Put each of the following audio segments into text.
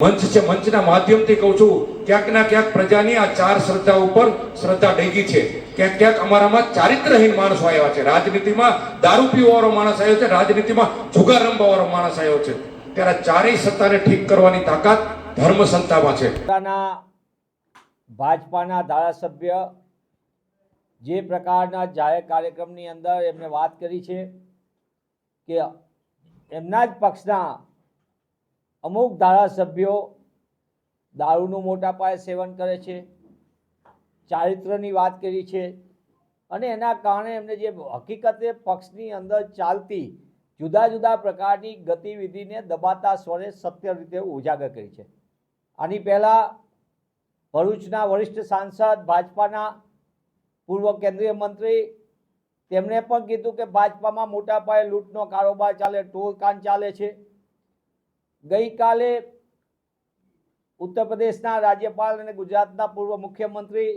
મંચ છે, મંચના માધ્યમથી કહું છું, ક્યાંક ના ક્યાંક પ્રજાની આ ચાર શ્રદ્ધા ઉપર શ્રદ્ધા ડેગી છે. ક્યાંક ક્યાંક અમારામાં ચારિત્રહીન માણસો આવ્યા છે. રાજનીતિમાં દારૂ પીવાવાળો માણસ આવ્યો છે, રાજનીતિમાં જુગાર રમવાવાળો માણસ આવ્યો છે. ત્યારે ચારેય સત્તાને ઠીક કરવાની તાકાત ધર્મ સંતામાં છે. ભાજપાના ધારાસભ્ય જે પ્રકારના જાહેર કાર્યક્રમની અંદર એમને વાત કરી છે કે એમના જ પક્ષના અમુક ધારાસભ્યો દારૂનું મોટા પાયે સેવન કરે છે, ચારિત્રની વાત કરી છે અને એના કારણે એમને જે હકીકતે પક્ષની અંદર ચાલતી જુદા જુદા પ્રકારની ગતિવિધિને દબાતા સ્વરે સત્ય રીતે ઉજાગર કરી છે. આની પહેલાં ભરૂચના વરિષ્ઠ સાંસદ ભાજપાના પૂર્વ કેન્દ્રીય મંત્રી તેમણે પણ કીધું કે ભાજપામાં મોટા પાયે લૂંટનો કારોબાર ચાલે, ટોળકાન ચાલે છે. ગઈકાલે ઉત્તર પ્રદેશના રાજ્યપાલ અને ગુજરાતના પૂર્વ મુખ્યમંત્રી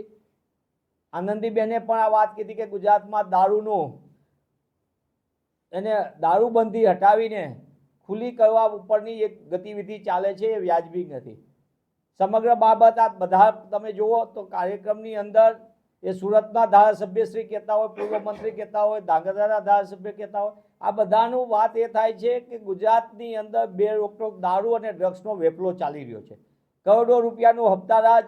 આનંદીબેને પણ આ વાત કીધી કે ગુજરાતમાં દારૂબંધી હટાવીને ખુલ્લી કરવા ઉપરની એક ગતિવિધિ ચાલે છે, એ વ્યાજબી નથી. સમગ્ર બાબત આ બધા તમે જુઓ તો કાર્યક્રમની અંદર એ સુરતના ધારાસભ્યશ્રી કહેતા હોય, પૂર્વ મંત્રી કહેતા હોય, ધાંગધ્રાના ધારાસભ્ય કહેતા હોય, આ બધાનું વાત એ થાય છે કે ગુજરાતની અંદર બે રોકટોક દારૂ અને ડ્રગ્સનો વેપલો ચાલી રહ્યો છે. કરોડો રૂપિયાનું હપ્તારાજ,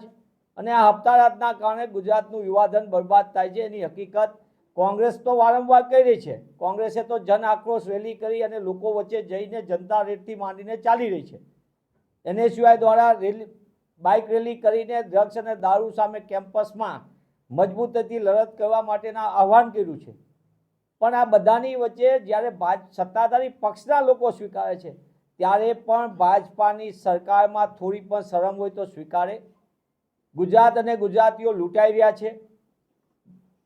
અને આ હપ્તારાજના કારણે ગુજરાતનું યુવાધન બરબાદ થાય છે. એની હકીકત કોંગ્રેસ તો વારંવાર કહી રહી છે. કોંગ્રેસે તો જન આક્રોશ રેલી કરી અને લોકો વચ્ચે જઈને જનતા રેડથી માંડીને ચાલી રહી છે. NSUI દ્વારા બાઇક રેલી કરીને ડ્રગ્સ અને દારૂ સામે કેમ્પસમાં મજબૂતીથી લડત કરવા માટેના આહવાન કર્યું છે. પણ આ બધાની વચ્ચે જ્યારે સત્તાધારી પક્ષના લોકો સ્વીકારે છે ત્યારે પણ ભાજપાની સરકારમાં થોડી પણ શરમ હોય તો સ્વીકારે. ગુજરાત અને ગુજરાતીઓ લૂંટાઈ રહ્યા છે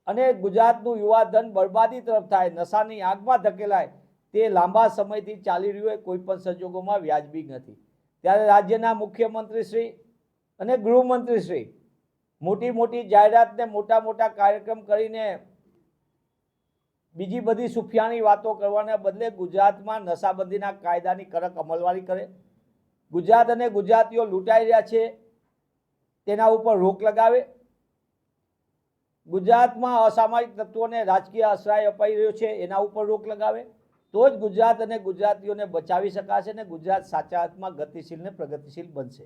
અને ગુજરાતનું યુવાધન બરબાદી તરફ થાય, નશાની આગમાં ધકેલાય, તે લાંબા સમયથી ચાલી રહ્યું હોય કોઈ પણ સંજોગોમાં વ્યાજબી નથી. ત્યારે રાજ્યના મુખ્યમંત્રીશ્રી અને ગૃહમંત્રીશ્રી મોટી મોટી જાહેરાતને મોટા મોટા કાર્યક્રમ કરીને બીજી બધી સુફિયાની વાતો કરવાના બદલે ગુજરાતમાં નશાબંધીના કાયદાની કડક અમલવારી કરે, ગુજરાત અને ગુજરાતીઓ લૂંટાઈ રહ્યા છે તેના ઉપર રોક લગાવે, ગુજરાતમાં અસામાજિક તત્વોને રાજકીય આશ્રય અપાઈ રહ્યો છે એના ઉપર રોક લગાવે, તો જ ગુજરાત અને ગુજરાતીઓને બચાવી શકાશે અને ગુજરાત સાચા અર્થમાં ગતિશીલ ને પ્રગતિશીલ બનશે.